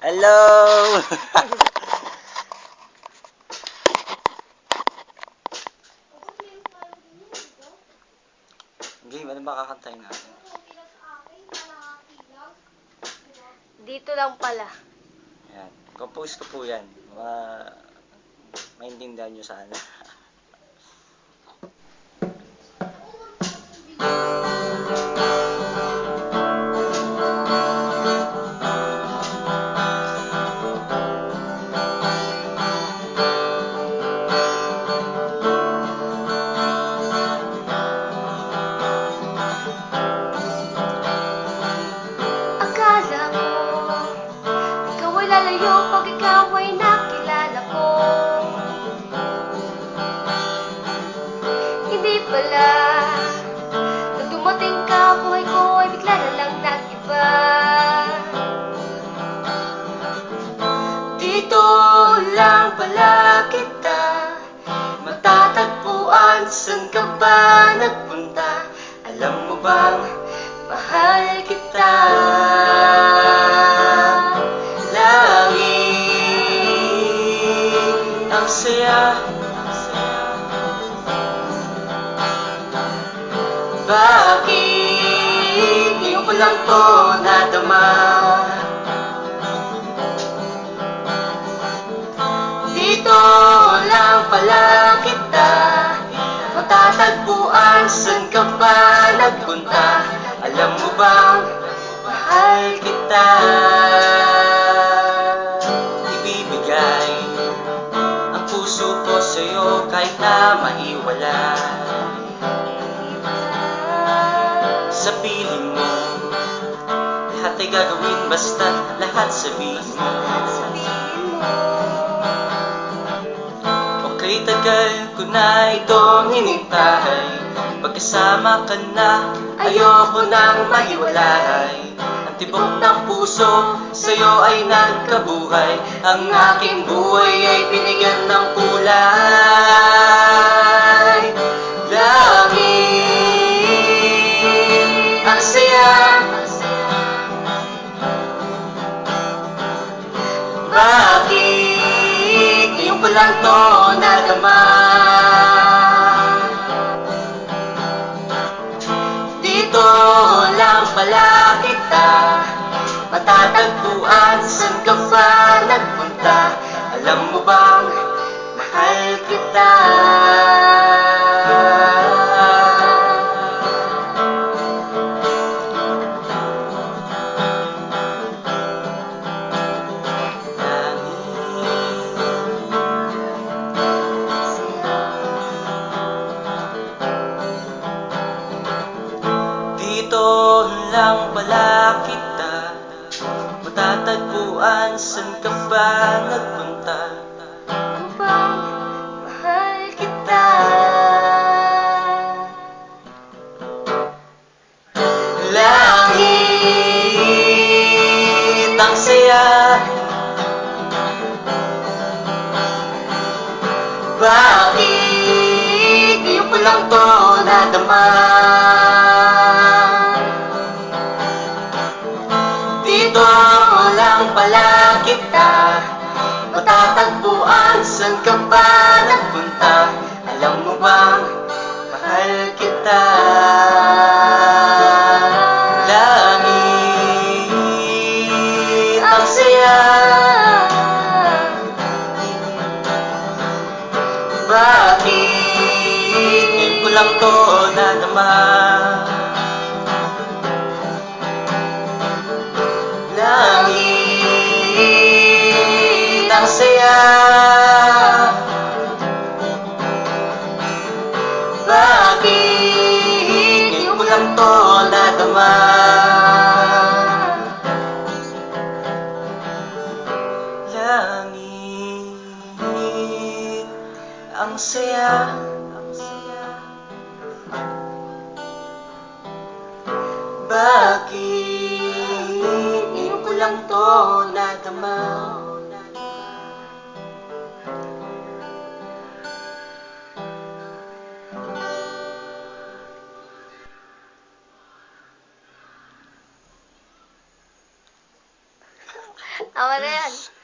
Hello! Game, ano ba kakantayin natin? Dito lang pala. Ayan. Compose ko po yan. Maintindihan nyo sana. Akala ko ikaw ay lalayo pag ikaw ay nakilala ko. Hindi pala nang dumating ka, buhay ko ay bigla na lang nag-iba. Dito lang pala kita matatagpuan. Saan ka ba nagpunta? Alam mo bang mahal kita? Langit ang saya, bakit ngayon ko lang to nadama? Dito lang pala kita matatagpuan. Saan ka ba nagpunta? Alam mo bang mahal kita? Ibibigay ang puso ko sa'yo kahit na maiwalay. Sa piling mo lahat ay gagawin, basta lahat sabihin mo. Okay, tagal ko na itong hinintay. Pagkasama ka na, ayoko nang mahiwalay. Ang tibok ng puso sa'yo ay nagkabuhay. Ang aking buhay ay binigyan ng kulay. Langit ang saya, bakit ngayon ko lang to nadama? Dito lang pala kita matatagpuan. Saan ka ba nagpunta? Alam mo bang mahal kita? Dito lang pala kita matatagpuan. Saan ka ba nagpunta? Alam mo bang mahal kita? Langit ang saya, bakit ngayon ko lang to nadama? Dito lang pala kita matatagpuan. Saan ka ba nagpunta? Alam mo bang mahal kita? Langit ang saya, bakit ngayon ko lang to nadama? Langit ang saya, bakit ngayon ko lang to nadama? Langit ang saya, bakit ngayon ko lang to nadama? Tama na yan.